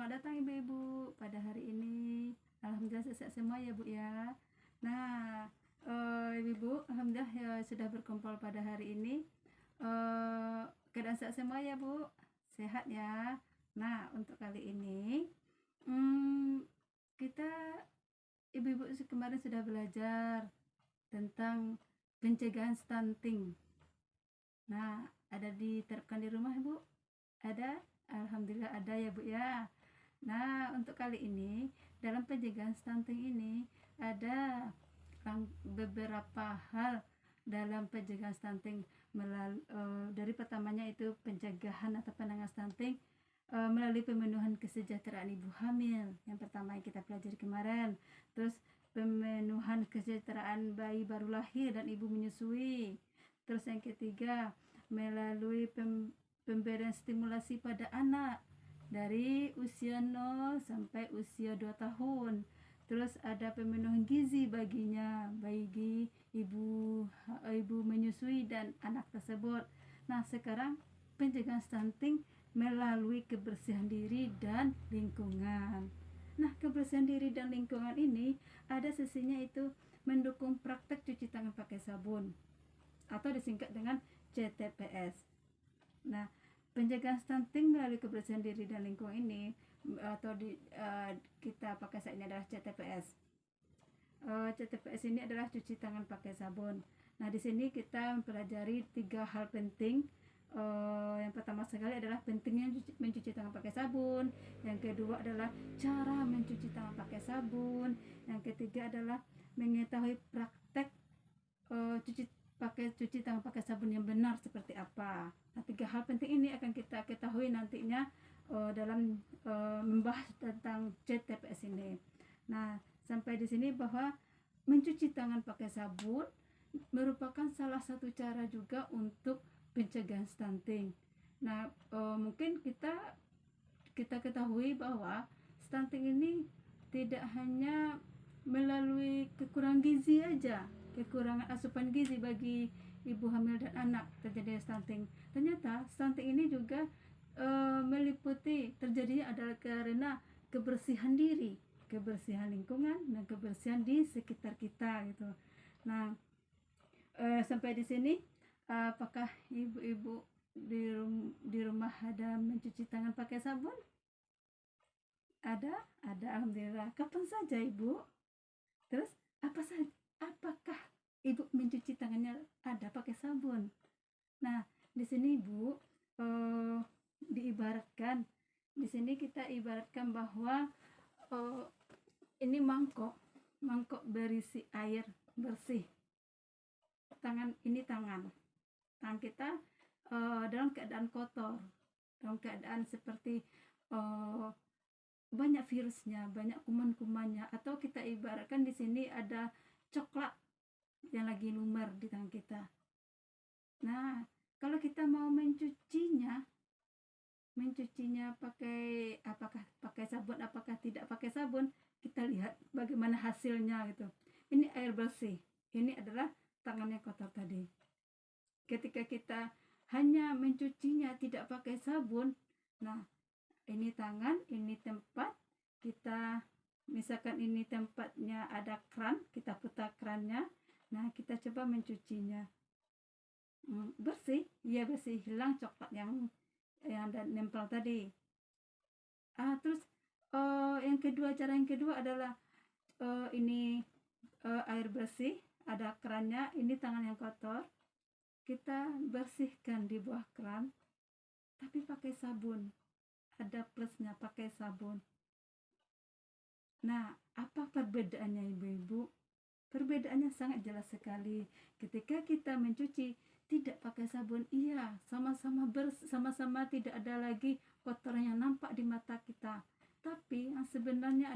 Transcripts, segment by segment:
Selamat datang ibu-ibu pada hari ini. Alhamdulillah sehat semua ya Bu ya. Nah, ibu-ibu, alhamdulillah ya, sudah berkumpul pada hari ini. Keadaan sehat semua ya Bu, sehat ya. Nah, untuk kali ini, kita ibu-ibu kemarin sudah belajar tentang pencegahan stunting. Nah, ada diterapkan di rumah Bu? Ada? Alhamdulillah ada ya Bu ya. Nah, untuk kali ini dalam pencegahan stunting ini ada beberapa hal dalam pencegahan stunting dari pertamanya itu pencegahan atau penanganan stunting melalui pemenuhan kesejahteraan ibu hamil. Yang pertama yang kita pelajari kemarin. Terus pemenuhan kesejahteraan bayi baru lahir dan ibu menyusui. Terus yang ketiga melalui pemberian stimulasi pada anak dari usia 0 sampai usia 2 tahun. Terus ada pemenuhan gizi baginya bagi ibu menyusui dan anak tersebut. Nah, sekarang pencegahan stunting melalui kebersihan diri dan lingkungan. Nah, kebersihan diri dan lingkungan ini ada sisinya itu mendukung praktek cuci tangan pakai sabun atau disingkat dengan CTPS. Nah, pencegahan stunting melalui kebersihan diri dan lingkungan ini atau kita pakai saat ini adalah CTPS. CTPS ini adalah cuci tangan pakai sabun. Nah, di sini kita mempelajari 3 hal penting. Yang pertama sekali adalah pentingnya mencuci tangan pakai sabun. Yang kedua adalah cara mencuci tangan pakai sabun. Yang ketiga adalah mengetahui praktek cuci tangan pakai sabun yang benar seperti apa. Nah, 3 hal penting ini akan kita ketahui nantinya dalam membahas tentang CTPS ini. Nah, sampai di sini bahwa mencuci tangan pakai sabun merupakan salah satu cara juga untuk pencegahan stunting. Nah, mungkin kita ketahui bahwa stunting ini tidak hanya melalui kekurangan gizi aja, kekurangan asupan gizi bagi ibu hamil dan anak terjadi stunting. Ternyata stunting ini juga meliputi terjadinya adalah karena kebersihan diri, kebersihan lingkungan dan kebersihan di sekitar kita gitu. Nah, sampai di sini apakah ibu-ibu di rumah ada mencuci tangan pakai sabun? Ada alhamdulillah. Kapan saja ibu? Terus apakah ibu mencuci tangannya ada pakai sabun? Nah, di sini ibu diibaratkan, di sini kita ibaratkan bahwa ini mangkok berisi air bersih. Tangan kita dalam keadaan kotor, dalam keadaan seperti banyak virusnya, banyak kuman-kumannya, atau kita ibaratkan di sini ada coklat yang lagi lumer di tangan kita. Nah, kalau kita mau mencucinya apakah pakai sabun, apakah tidak pakai sabun, kita lihat bagaimana hasilnya gitu. Ini air bersih, ini adalah tangan yang kotor tadi. Ketika kita hanya mencucinya tidak pakai sabun, nah ini tangan, ini tempat kita, misalkan ini tempatnya ada keran, kita putar kerannya, nah kita coba mencucinya. Bersih, ya bersih, hilang coklat yang ada nempel tadi. Terus cara yang kedua adalah ini air bersih, ada kerannya, ini tangan yang kotor, kita bersihkan di bawah keran, tapi pakai sabun. Ada plusnya pakai sabun. Nah, apa perbedaannya ibu-ibu? Perbedaannya sangat jelas sekali. Ketika kita mencuci tidak pakai sabun, iya, sama-sama tidak ada lagi kotoran yang nampak di mata kita. Tapi yang sebenarnya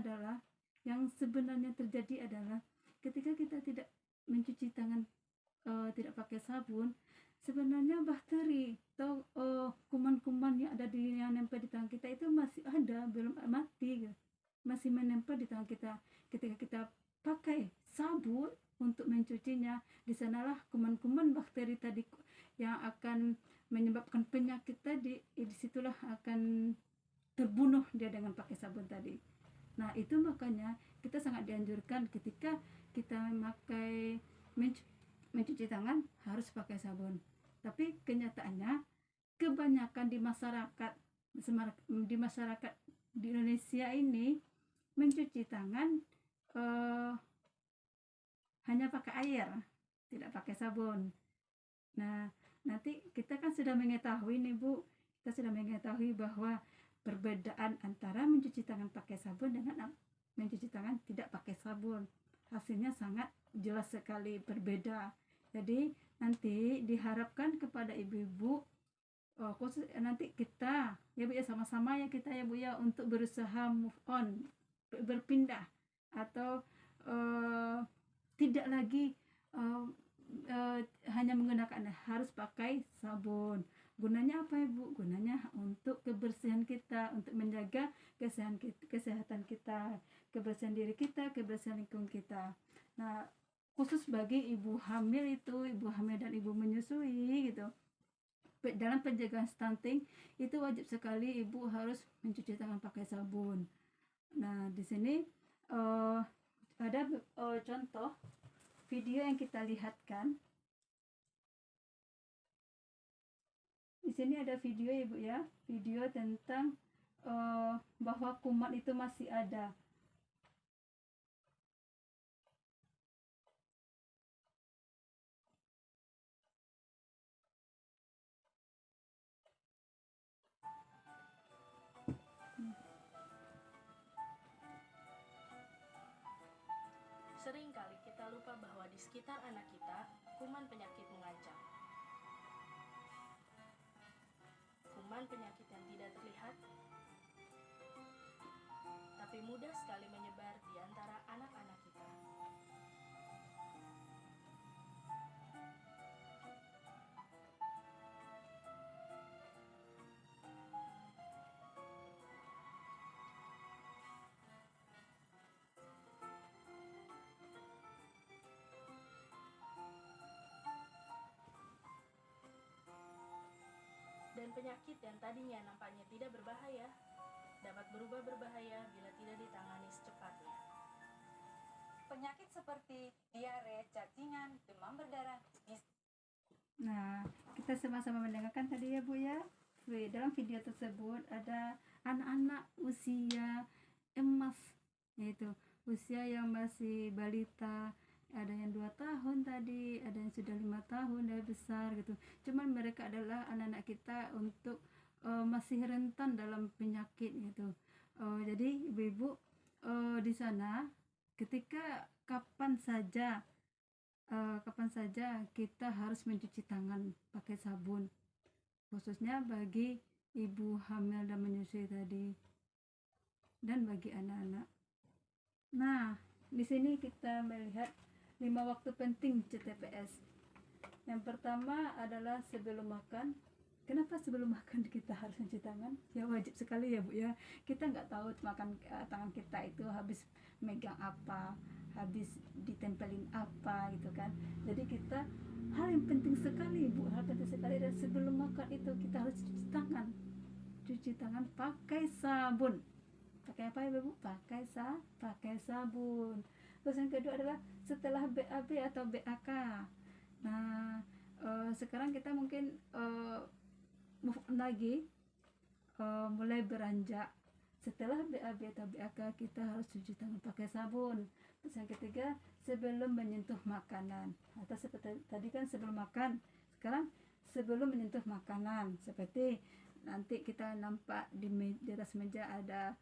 terjadi adalah ketika kita tidak mencuci tangan, tidak pakai sabun, sebenarnya bakteri atau kuman-kuman yang ada yang nempel di tangan kita itu masih ada, belum mati, masih menempel di tangan kita. Ketika kita pakai sabun untuk mencucinya, di sanalah kuman-kuman bakteri tadi yang akan menyebabkan penyakit tadi, disitulah akan terbunuh dia dengan pakai sabun tadi. Nah itu makanya kita sangat dianjurkan ketika kita memakai mencuci tangan harus pakai sabun. Tapi kenyataannya kebanyakan di masyarakat di Indonesia ini mencuci tangan hanya pakai air, tidak pakai sabun. Nah, nanti kita kan sudah mengetahui nih Bu, kita sudah mengetahui bahwa perbedaan antara mencuci tangan pakai sabun dengan mencuci tangan tidak pakai sabun. Hasilnya sangat jelas sekali berbeda. Jadi nanti diharapkan kepada ibu-ibu, khusus nanti kita ya Bu ya, sama-sama ya kita ya Bu ya, untuk berusaha move on, berpindah atau tidak lagi hanya menggunakan, harus pakai sabun. Gunanya apa ya Bu? Gunanya untuk kebersihan kita, untuk menjaga kesehatan kita, kebersihan diri kita, kebersihan lingkungan kita. Nah, khusus bagi ibu hamil dan ibu menyusui gitu. Dalam penjagaan stunting itu wajib sekali ibu harus mencuci tangan pakai sabun. Nah, di sini ada contoh video yang kita lihatkan. Di sini ada video ya Bu ya, video tentang bahwa kuman itu masih ada. Seringkali kita lupa bahwa di sekitar anak kita, kuman penyakit mengancam. Kuman penyakit yang tidak terlihat, tapi mudah sekali menyebar di antara anak-anak kita. Dan penyakit yang tadinya nampaknya tidak berbahaya, dapat berubah berbahaya bila tidak ditangani secepatnya. Penyakit seperti diare, cacingan, demam berdarah. Nah, kita sama-sama mendengarkan tadi ya Bu ya. Dalam video tersebut ada anak-anak usia emas, yaitu usia yang masih balita, ada yang 2 tahun tadi, ada yang sudah 5 tahun, dari besar gitu. Cuman mereka adalah anak-anak kita untuk masih rentan dalam penyakit gitu. Jadi ibu-ibu di sana ketika kapan saja kita harus mencuci tangan pakai sabun, khususnya bagi ibu hamil dan menyusui tadi, dan bagi anak-anak. Nah, di sini kita melihat 5 waktu penting CTPS. Yang pertama adalah sebelum makan. Kenapa sebelum makan kita harus mencuci tangan? Ya wajib sekali ya Bu ya. Kita nggak tahu makan tangan kita itu habis megang apa, habis ditempelin apa gitu kan. Jadi kita, hal yang penting sekali Bu, hal penting sekali, dan sebelum makan itu kita harus cuci tangan. Cuci tangan pakai sabun. Pakai apa ya Bu? Pakai sabun. Terus yang kedua adalah setelah BAB atau BAK. Nah, sekarang kita mungkin move on lagi, mulai beranjak. Setelah BAB atau BAK kita harus cuci tangan pakai sabun. Terus yang ketiga, sebelum menyentuh makanan. Atau seperti tadi kan sebelum makan, sekarang sebelum menyentuh makanan. Seperti nanti kita nampak di atas meja ada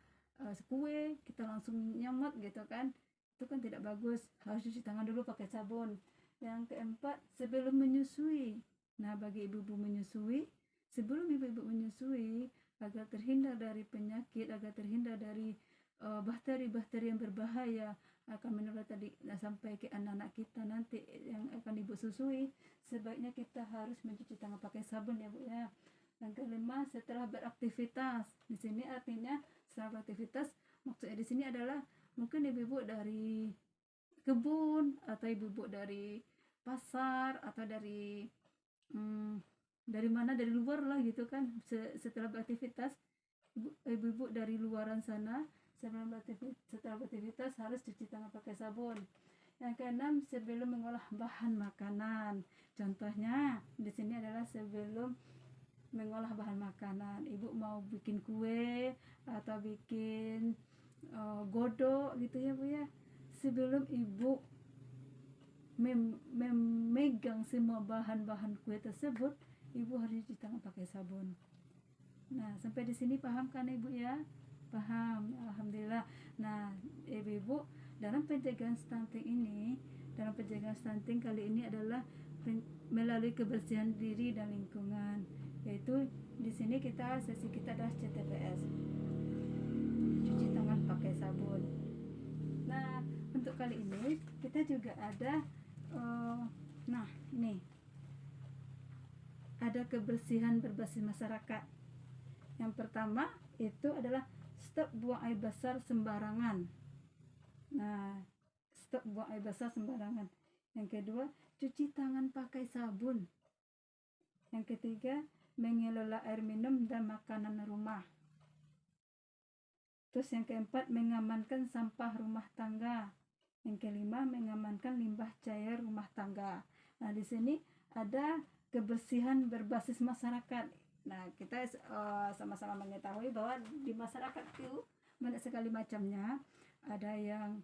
kue, kita langsung nyamot gitu kan, itu kan tidak bagus, harus cuci tangan dulu pakai sabun. Yang keempat, sebelum menyusui. Nah, bagi ibu-ibu menyusui, sebelum ibu-ibu menyusui, agar terhindar dari penyakit, agar terhindar dari bakteri-bakteri yang berbahaya akan menular tadi sampai ke anak-anak kita nanti yang akan ibu susui, sebaiknya kita harus mencuci tangan pakai sabun ya Bu ya. Yang kelima, setelah beraktivitas. Di sini artinya setelah beraktivitas, maksudnya di sini adalah mungkin ibu-ibu dari kebun, atau ibu-ibu dari pasar, atau dari mana, dari luar lah gitu kan. Setelah beraktivitas ibu-ibu dari luaran sana setelah beraktivitas harus cuci tangan pakai sabun. Yang keenam, sebelum mengolah bahan makanan. Contohnya di sini adalah sebelum mengolah bahan makanan, ibu mau bikin kue atau bikin godok gitu ya Bu ya, sebelum ibu memegang semua bahan-bahan kue tersebut, ibu harus cuci tangan pakai sabun. Nah, sampai di sini paham kan ibu ya? Paham, alhamdulillah. Nah, ibu-ibu, dalam pencegahan stunting kali ini adalah melalui kebersihan diri dan lingkungan, yaitu di sini sesi kita adalah CTPS, cuci tangan pakai sabun. Nah, untuk kali ini kita juga ada ini ada kebersihan berbasis masyarakat. Yang pertama itu adalah stop buang air besar sembarangan. Nah, stop buang air besar sembarangan. Yang kedua, cuci tangan pakai sabun. Yang ketiga, mengelola air minum dan makanan rumah. Terus yang keempat, mengamankan sampah rumah tangga. Yang kelima, mengamankan limbah cair rumah tangga. Nah, di sini ada kebersihan berbasis masyarakat. Nah, kita sama-sama mengetahui bahwa di masyarakat itu banyak sekali macamnya. Ada yang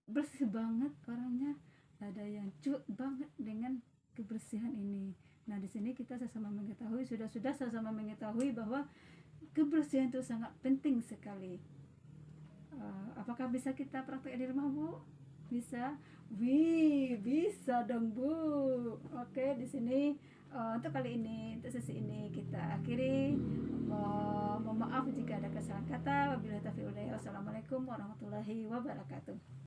bersih banget orangnya, ada yang cuek banget dengan kebersihan ini. Nah, di sini kita sama-sama mengetahui bahwa kebersihan itu sangat penting sekali. Apakah bisa kita praktek di rumah Bu? Bisa? Bisa dong Bu. Oke, di sini untuk kali ini, untuk sesi ini kita akhiri. Mohon maaf jika ada kesalahan kata. Wabillahi taufiq wal hidayah. Wassalamualaikum warahmatullahi wabarakatuh.